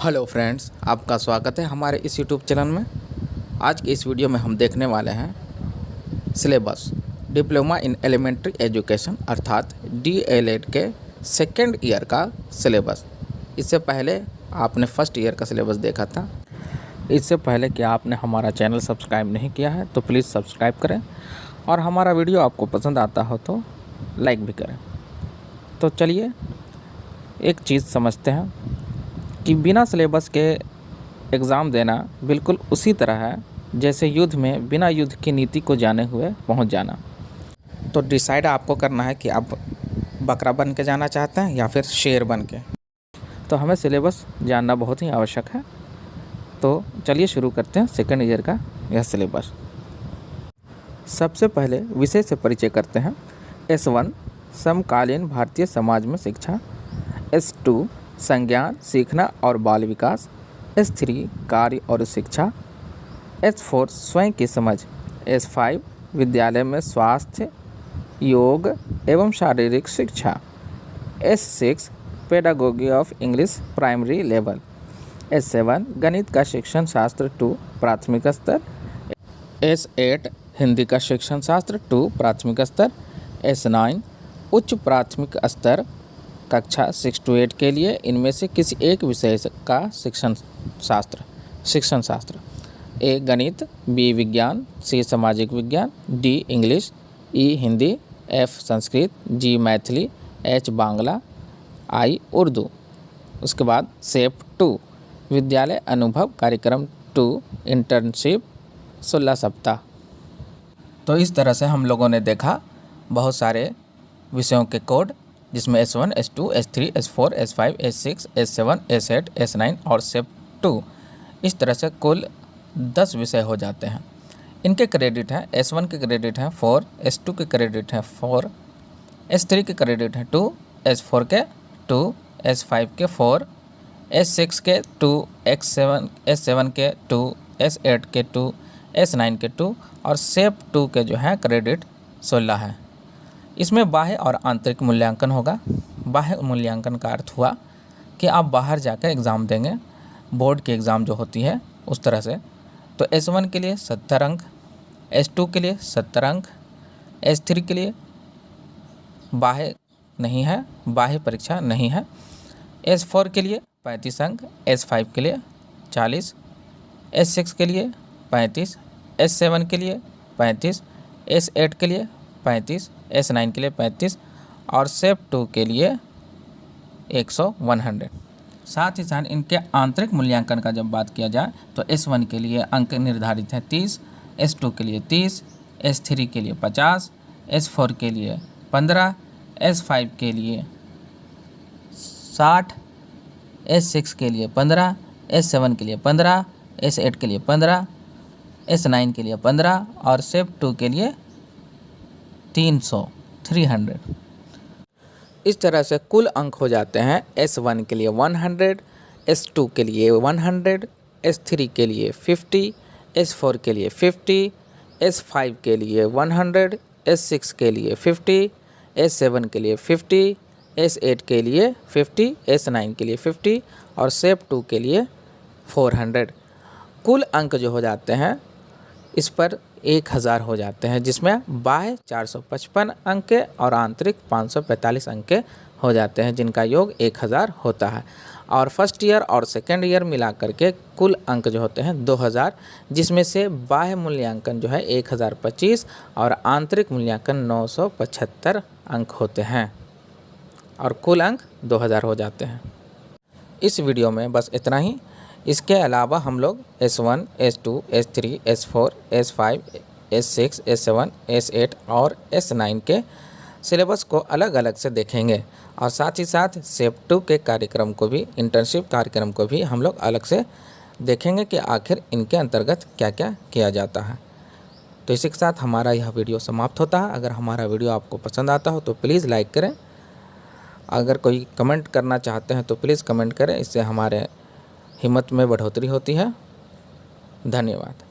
Hello friends, आपका स्वागत है हमारे इस यूट्यूब चैनल में। आज के इस वीडियो में हम देखने वाले हैं syllabus diploma in elementary education अर्थात DLED के सेकेंड ईयर का सिलेबस। इससे पहले आपने फर्स्ट ईयर का सिलेबस देखा था। इससे पहले कि आपने हमारा चैनल सब्सक्राइब नहीं किया है तो प्लीज़ सब्सक्राइब करें और हमारा वीडियो आपको पसंद आता हो तो लाइक भी करें। तो चलिए एक चीज़ समझते हैं कि बिना सिलेबस के एग्ज़ाम देना बिल्कुल उसी तरह है जैसे युद्ध में बिना युद्ध की नीति को जाने हुए पहुंच जाना। तो डिसाइड आपको करना है कि आप बकरा बन के जाना चाहते हैं या फिर शेर बन के। तो हमें सिलेबस जानना बहुत ही आवश्यक है। तो चलिए शुरू करते हैं सेकेंड ईयर का यह सिलेबस। सबसे पहले विषय से परिचय करते हैं। S1 समकालीन भारतीय समाज में शिक्षा, S2 संज्ञान, सीखना और बाल विकास, S3 कार्य और शिक्षा, S4 स्वयं की समझ, S5 विद्यालय में स्वास्थ्य, योग एवं शारीरिक शिक्षा, S6 pedagogy of English primary level, S7 गणित का शिक्षण शास्त्र 2 प्राथमिक स्तर, S8 हिंदी का शिक्षण शास्त्र 2 प्राथमिक स्तर, S9 उच्च प्राथमिक स्तर कक्षा 6 to 8 के लिए इनमें से किसी एक विषय का शिक्षण शास्त्र A गणित, B विज्ञान, C सामाजिक विज्ञान, D English, E Hindi, F Sanskrit, G Maithili, H Bangla, I Urdu. उसके बाद शेप 2 विद्यालय अनुभव कार्यक्रम 2 इंटर्नशिप 16 सप्ताह। तो इस तरह से हम लोगों ने देखा बहुत सारे विषयों के कोड, जिसमें S1, S2, S3, S4, S5, S6, S7, S8, S9 और शेप 2। इस तरह से कुल 10 विषय हो जाते हैं। इनके क्रेडिट हैं S1 के क्रेडिट हैं 4, S2 के क्रेडिट हैं 4, S3 के क्रेडिट हैं 2, S4 के 2, S5 के 4, S6 के 2, S7 के 2, S8 के 2, S9 के 2 और शेप 2 के जो है क्रेडिट 16 है। इसमें बाह्य और आंतरिक मूल्यांकन होगा। बाह्य मूल्यांकन का अर्थ हुआ कि आप बाहर जाकर एग्ज़ाम देंगे, बोर्ड की एग्ज़ाम जो होती है उस तरह से। तो S1 के लिए 70 अंक, S2 के लिए 70 अंक, S3 के लिए बाह्य नहीं है, बाह्य परीक्षा नहीं है, S4 के लिए 35 अंक, S5 के लिए 40, S6 के लिए 35, S7 के लिए 35, S8 के लिए 35, S9 के लिए 35 और शेप 2 के लिए 100। साथ ही साथ इनके आंतरिक मूल्यांकन का जब बात किया जाए तो S1 के लिए अंक निर्धारित हैं 30, S2 के लिए 30, S3 के लिए 50, S4 के लिए 15, S5 के लिए 60, S6 के लिए 15, S7 के लिए 15, S8 के लिए 15, S9 के लिए 15 और शेप 2 के लिए 300। इस तरह से कुल अंक हो जाते हैं S1 के लिए 100, S2 के लिए 100, S3 के लिए 50, S4 के लिए 50, S5 के लिए 100, S6 के लिए 50, S7 के लिए 50, S8 के लिए 50, S9 के लिए 50 और शेप 2 के लिए 400। कुल अंक जो हो जाते हैं इस पर 1000 हो जाते हैं, जिसमें बाह्य 455 अंक के और आंतरिक 545 अंक के हो जाते हैं, जिनका योग 1000 होता है। और फर्स्ट ईयर और सेकेंड ईयर मिला करके कुल अंक जो होते हैं 2000, जिसमें से बाह्य मूल्यांकन जो है 1025 और आंतरिक मूल्यांकन 975 अंक होते हैं और कुल अंक 2000 हो जाते हैं। इस वीडियो में बस इतना ही। इसके अलावा हम लोग S1, S2, S3, S4, S5, S6, S7, S8 और S9 के सिलेबस को अलग अलग से देखेंगे और साथ ही साथ शेप 2 के कार्यक्रम को भी, इंटर्नशिप कार्यक्रम को भी हम लोग अलग से देखेंगे कि आखिर इनके अंतर्गत क्या क्या किया जाता है। तो इसी के साथ हमारा यह वीडियो समाप्त होता है। अगर हमारा वीडियो आपको पसंद आता हो तो प्लीज़ लाइक करें। अगर कोई कमेंट करना चाहते हैं तो प्लीज़ कमेंट करें, इससे हमारे हिम्मत में बढ़ोतरी होती है। धन्यवाद।